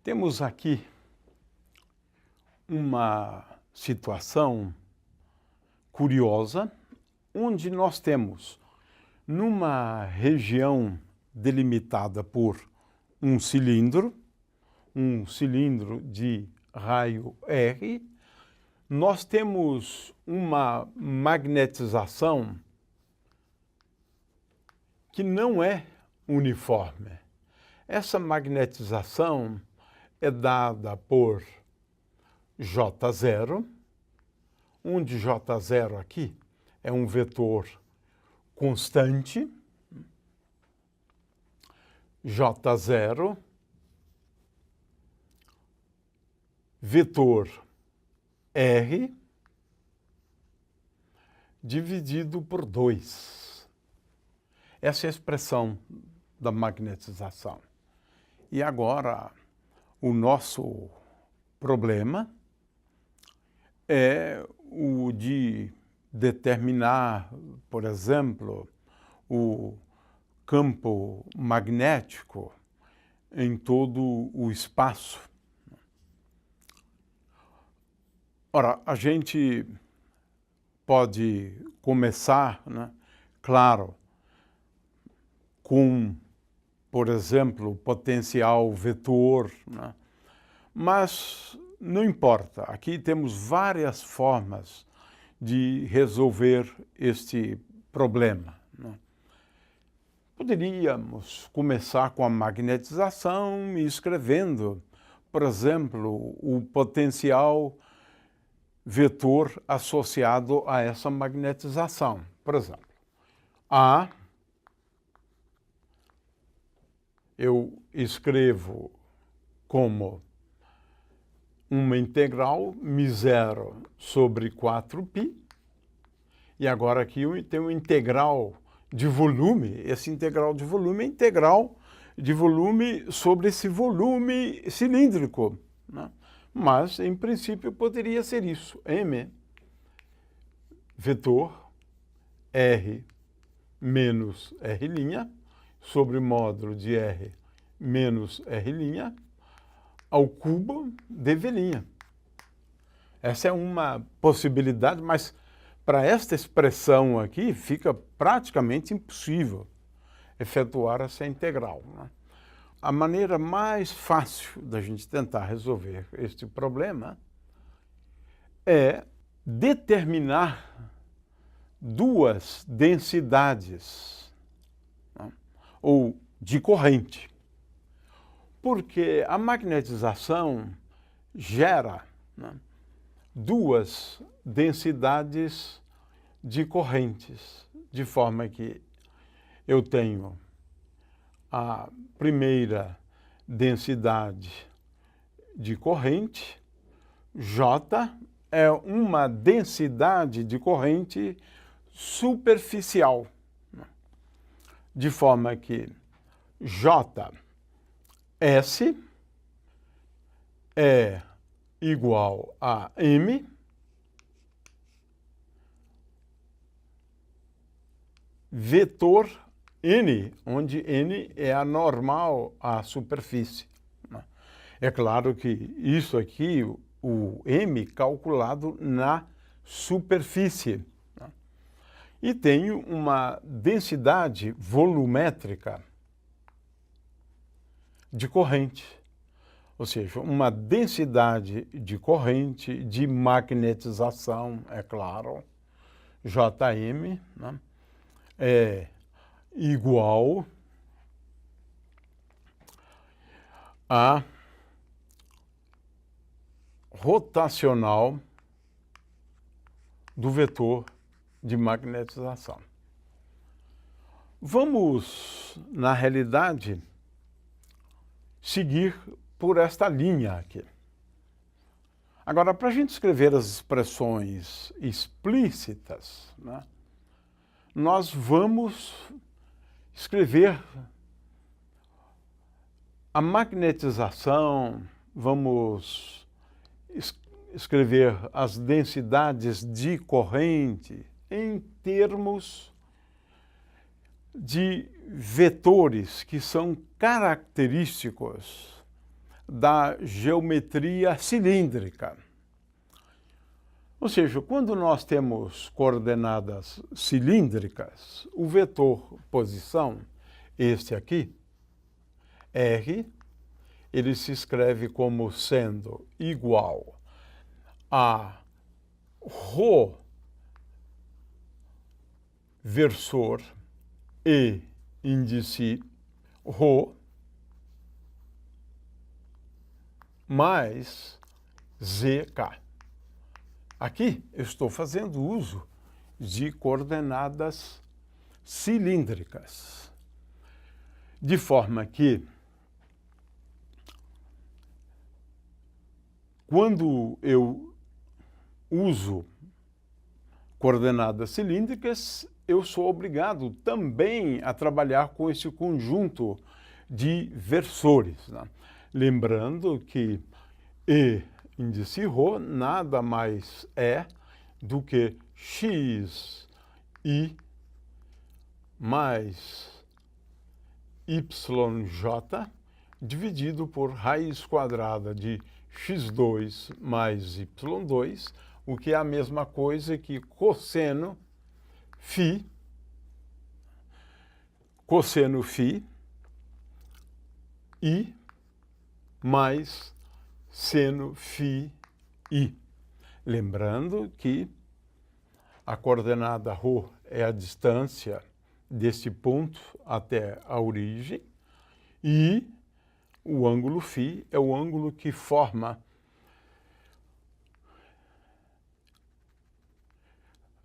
Temos aqui uma situação curiosa, onde nós temos, numa região delimitada por um cilindro de raio R, nós temos uma magnetização que não é uniforme. Essa magnetização é dada por J0, onde J0 aqui é um vetor constante, J0, vetor R, dividido por 2. Essa é a expressão da magnetização. E agora, o nosso problema é o de determinar, por exemplo, o campo magnético em todo o espaço. Ora, a gente pode começar, claro, com, por exemplo, potencial vetor, mas não importa. Aqui temos várias formas de resolver este problema. Poderíamos começar com a magnetização e escrevendo, por exemplo, o potencial vetor associado a essa magnetização. Por exemplo, A, eu escrevo como uma integral μ0 sobre 4π, e agora aqui eu tenho uma integral de volume. Esse integral de volume é integral de volume sobre esse volume cilíndrico, Mas, em princípio, poderia ser isso. M, vetor R menos R' sobre módulo de R menos R' ao cubo dV'. Essa é uma possibilidade, mas para esta expressão aqui fica praticamente impossível efetuar essa integral. A maneira mais fácil da gente tentar resolver este problema é determinar duas densidades, ou de corrente. Porque a magnetização gera duas densidades de correntes, de forma que eu tenho a primeira densidade de corrente, J, é uma densidade de corrente superficial, de forma que Js é igual a M vetor N, onde N é a normal à superfície. É claro que isso aqui, o M calculado na superfície. E tenho uma densidade volumétrica de corrente, ou seja, uma densidade de corrente de magnetização, é claro, Jm, é igual a rotacional do vetor de magnetização. Vamos, na realidade, seguir por esta linha aqui. Agora, para a gente escrever as expressões explícitas, nós vamos escrever a magnetização, vamos escrever as densidades de corrente em termos de vetores que são característicos da geometria cilíndrica. Ou seja, quando nós temos coordenadas cilíndricas, o vetor posição, este aqui, R, ele se escreve como sendo igual a ρ versor e índice ρ mais zk. Aqui eu estou fazendo uso de coordenadas cilíndricas, de forma que quando eu uso coordenadas cilíndricas, eu sou obrigado também a trabalhar com esse conjunto de versores, né? Lembrando que E índice ρ nada mais é do que x i mais yj dividido por raiz quadrada de x2 mais y2, o que é a mesma coisa que cosseno φ i mais seno φ i. Lembrando que a coordenada ρ é a distância desse ponto até a origem e o ângulo φ é o ângulo que forma,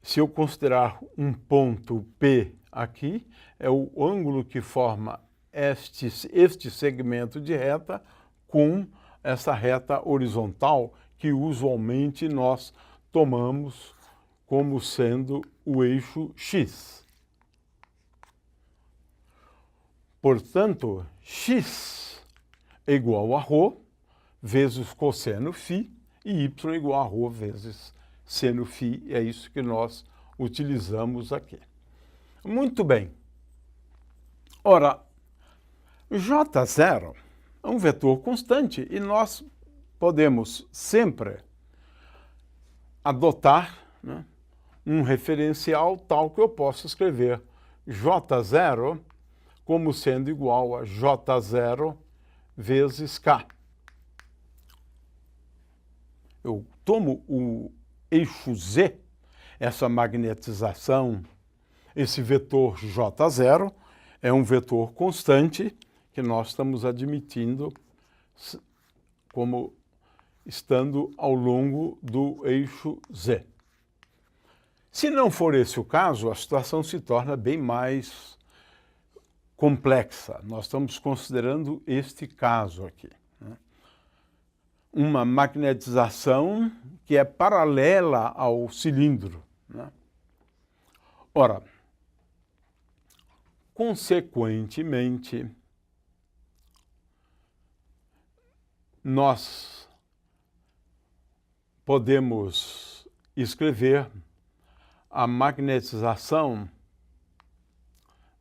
se eu considerar um ponto P aqui, é o ângulo que forma este segmento de reta com essa reta horizontal que usualmente nós tomamos como sendo o eixo X. Portanto, X é igual a ρ vezes cosseno φ e Y é igual a ρ vezes seno φ. É isso que nós utilizamos aqui. Muito bem. Ora, J0 é um vetor constante e nós podemos sempre adotar, né, um referencial tal que eu possa escrever J0 como sendo igual a J0 vezes K. Eu tomo o eixo Z, essa magnetização, esse vetor J0 é um vetor constante que nós estamos admitindo como estando ao longo do eixo Z. Se não for esse o caso, a situação se torna bem mais complexa. Nós estamos considerando este caso aqui, né? Uma magnetização que é paralela ao cilindro, né? Ora, consequentemente, nós podemos escrever a magnetização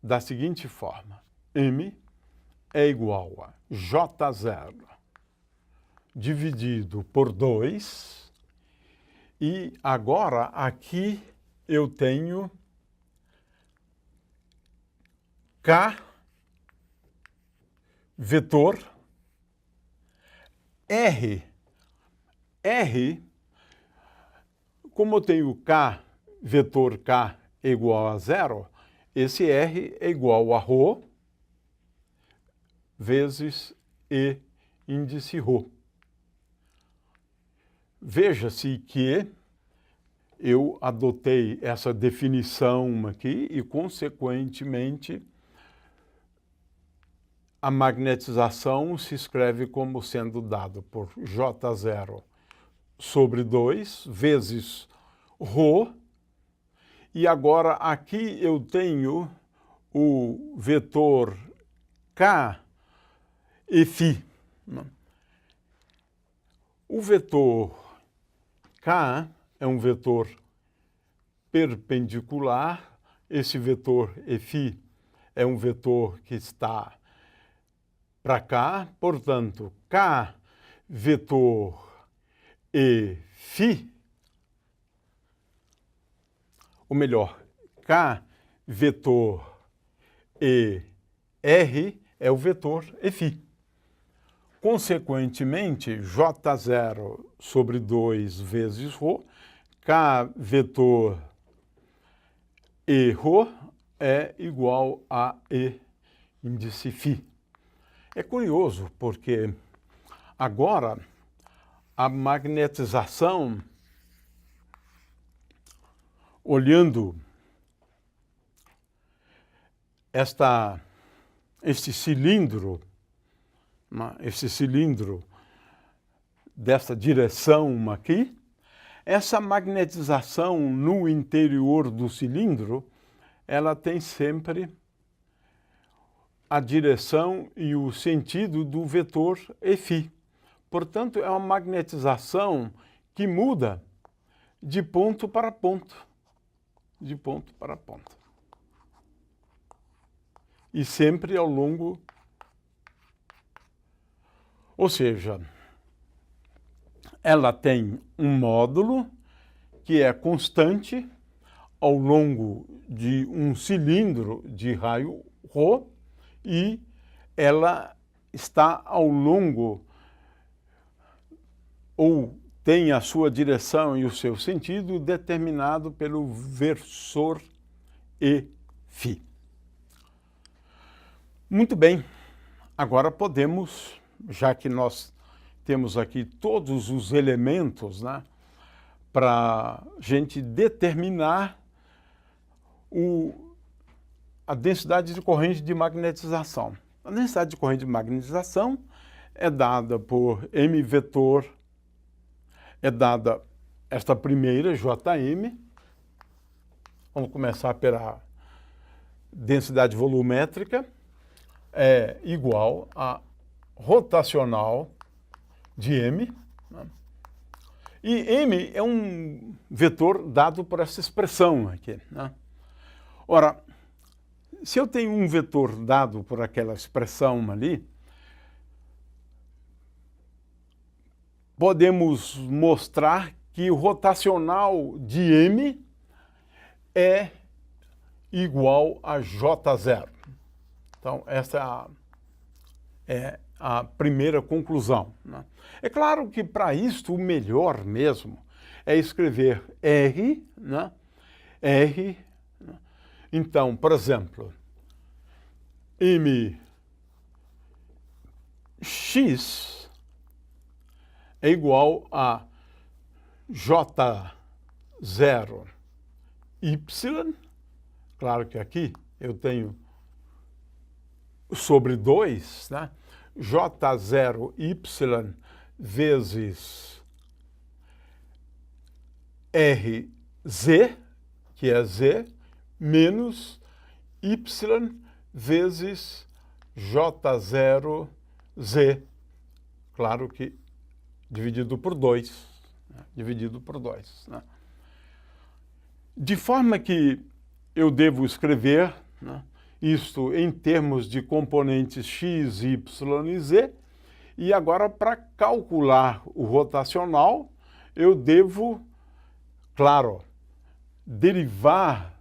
da seguinte forma: M é igual a J0 dividido por 2, e agora aqui eu tenho K vetor R. Como eu tenho K, vetor K é igual a 0, esse R é igual a ρ vezes E índice ρ. Veja-se que eu adotei essa definição aqui e, consequentemente, a magnetização se escreve como sendo dado por J0 sobre 2 vezes ρ, e agora aqui eu tenho o vetor K e φ. O vetor K é um vetor perpendicular, esse vetor φ é um vetor que está para cá, portanto, K vetor e φ, ou melhor, K vetor e R é o vetor e φ. Consequentemente, J0 sobre 2 vezes ρ, K vetor e ρ é igual a E índice φ. É curioso porque agora a magnetização, olhando este cilindro dessa direção aqui, essa magnetização no interior do cilindro, ela tem sempre a direção e o sentido do vetor e φ. Portanto, é uma magnetização que muda de ponto para ponto. De ponto para ponto. E sempre ao longo... Ou seja, ela tem um módulo que é constante ao longo de um cilindro de raio ρ e ela está ao longo ou tem a sua direção e o seu sentido determinado pelo versor e φ. Muito bem, agora podemos, já que nós temos aqui todos os elementos, né, para a gente determinar a densidade de corrente de magnetização. A densidade de corrente de magnetização é dada por M vetor, é dada esta primeira, Jm. Vamos começar pela densidade volumétrica, é igual a rotacional de M, né? E M é um vetor dado por essa expressão aqui, né? Ora, se eu tenho um vetor dado por aquela expressão ali, podemos mostrar que o rotacional de M é igual a J0. Então, essa é a primeira conclusão, né? É claro que para isto o melhor mesmo é escrever R, né? R. Então, por exemplo, Mx é igual a J0y. Claro que aqui eu tenho sobre 2, né? J0y vezes RZ, que é Z, menos y vezes J0Z. Claro que dividido por 2. Né? Dividido por 2. Né? De forma que eu devo escrever, né, isto em termos de componentes x, y e z, e agora para calcular o rotacional, eu devo, claro, derivar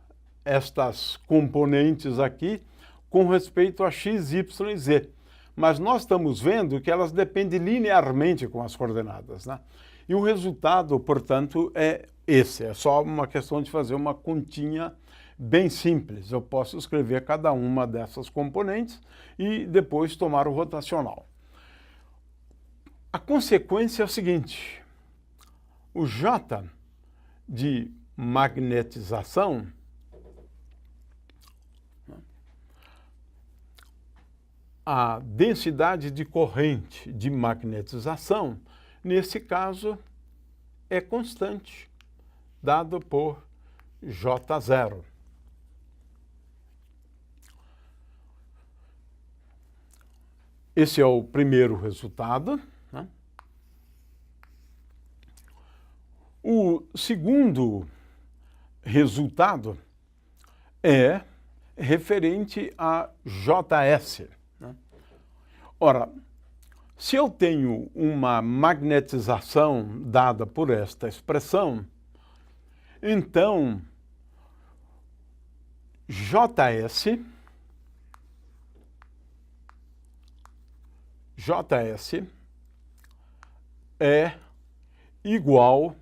estas componentes aqui com respeito a x, y e z. Mas nós estamos vendo que elas dependem linearmente com as coordenadas, né? E o resultado, portanto, é esse. É só uma questão de fazer uma continha bem simples. Eu posso escrever cada uma dessas componentes e depois tomar o rotacional. A consequência é o seguinte: o J de magnetização a densidade de corrente de magnetização, nesse caso, é constante, dado por J0. Esse é o primeiro resultado, né? O segundo resultado é referente a JS. Né? Ora, se eu tenho uma magnetização dada por esta expressão, então JS é igual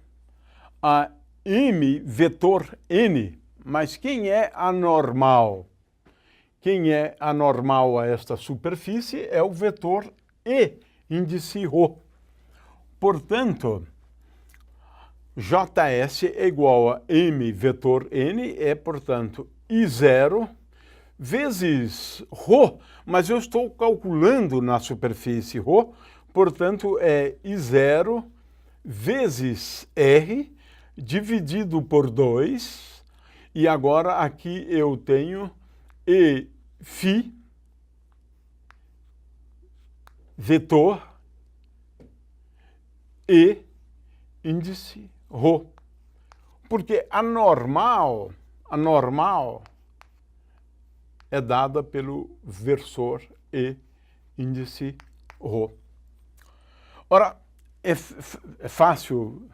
a M vetor N. Mas quem é anormal? Quem é anormal a esta superfície é o vetor E, índice ρ. Portanto, JS é igual a M vetor N, é, portanto, I0 vezes ρ, mas eu estou calculando na superfície ρ, portanto, é I0 vezes R dividido por 2, e agora aqui eu tenho Eφ vetor E índice ρ. Porque a normal é dada pelo versor E índice ρ. Ora, é fácil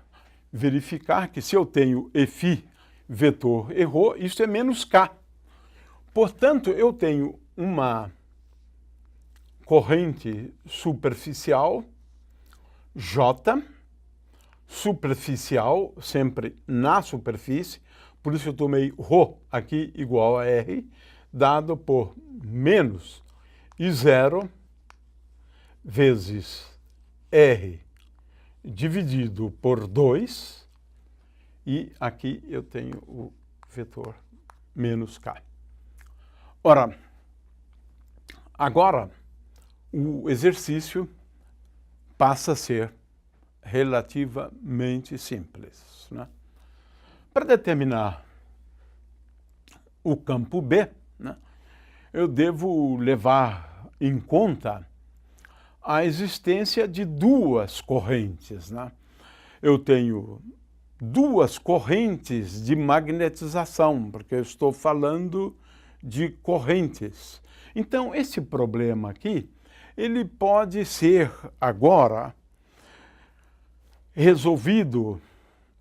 verificar que se eu tenho Eφ vetor e ρ, isso é menos K. Portanto, eu tenho uma corrente superficial, J, superficial, sempre na superfície, por isso eu tomei ρ aqui igual a R, dado por menos I0 vezes R dividido por 2, e aqui eu tenho o vetor menos K. Ora, agora o exercício passa a ser relativamente simples, né? Para determinar o campo B, né, eu devo levar em conta a existência de duas correntes, né? Eu tenho duas correntes de magnetização, porque eu estou falando de correntes. Então, esse problema aqui, ele pode ser agora resolvido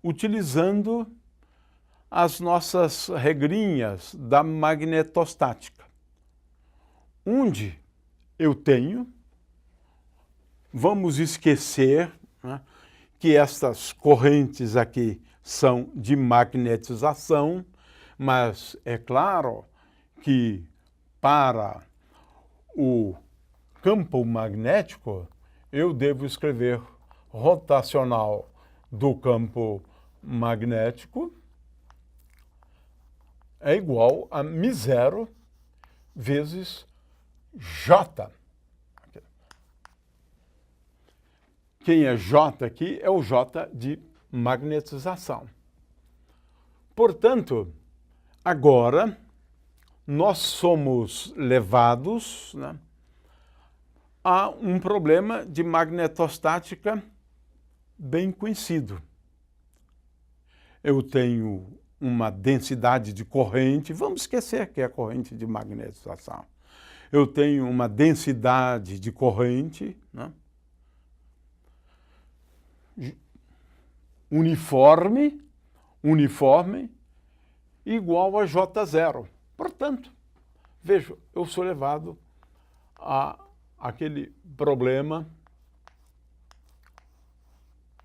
utilizando as nossas regrinhas da magnetostática, onde eu tenho, vamos esquecer, né, que estas correntes aqui são de magnetização, mas é claro que para o campo magnético eu devo escrever rotacional do campo magnético é igual a μ0 vezes J. Quem é J aqui é o J de magnetização. Portanto, agora nós somos levados, né, a um problema de magnetostática bem conhecido. Eu tenho uma densidade de corrente, vamos esquecer que é a corrente de magnetização. Eu tenho uma densidade de corrente, né, uniforme igual a J0. Portanto, vejo, eu sou levado a aquele problema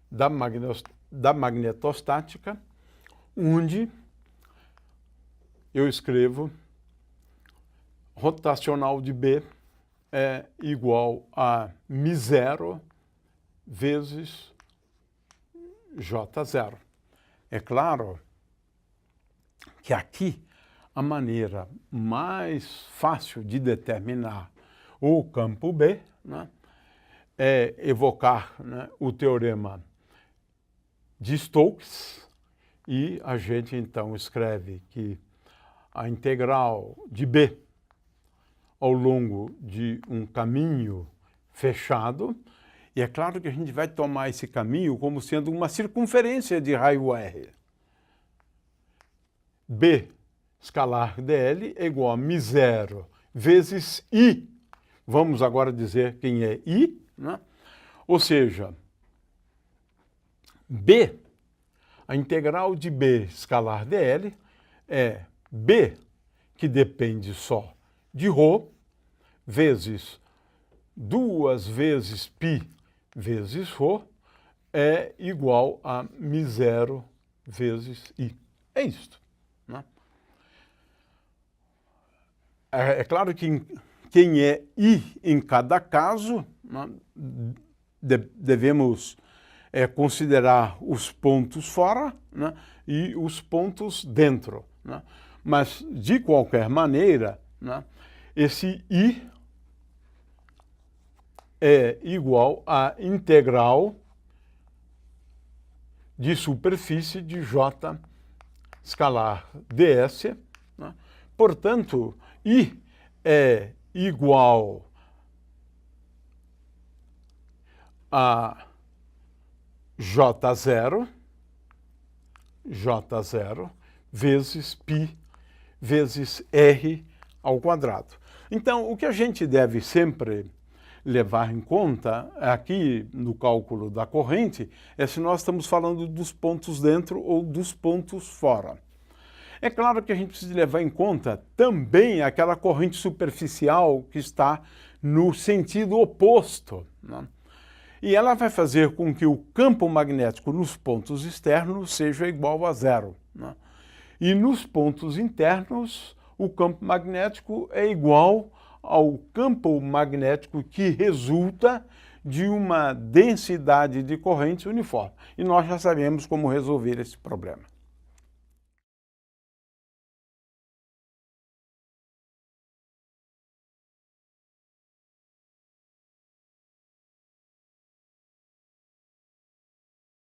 da magnetostática, onde eu escrevo rotacional de B é igual a μ0 vezes J0. É claro que aqui a maneira mais fácil de determinar o campo B, né, é evocar, né, o teorema de Stokes, e a gente então escreve que a integral de B ao longo de um caminho fechado, e é claro que a gente vai tomar esse caminho como sendo uma circunferência de raio R. B escalar dl é igual a μ0 vezes I Vamos agora dizer quem é I, né? Ou seja, B, a integral de B escalar dl é B, que depende só de ρ, vezes 2 vezes π vezes ρ, é igual a μ0 vezes I. É isto, né? É claro que quem é I em cada caso, né, devemos considerar os pontos fora, né, e os pontos dentro, né? Mas, de qualquer maneira, né, esse I é igual à integral de superfície de J escalar ds, né? Portanto, I é igual a J0 vezes π vezes R ao quadrado. Então, o que a gente deve sempre levar em conta aqui no cálculo da corrente é se nós estamos falando dos pontos dentro ou dos pontos fora. É claro que a gente precisa levar em conta também aquela corrente superficial que está no sentido oposto, né? E ela vai fazer com que o campo magnético nos pontos externos seja igual a zero, né? E nos pontos internos, o campo magnético é igual ao campo magnético que resulta de uma densidade de corrente uniforme. E nós já sabemos como resolver esse problema.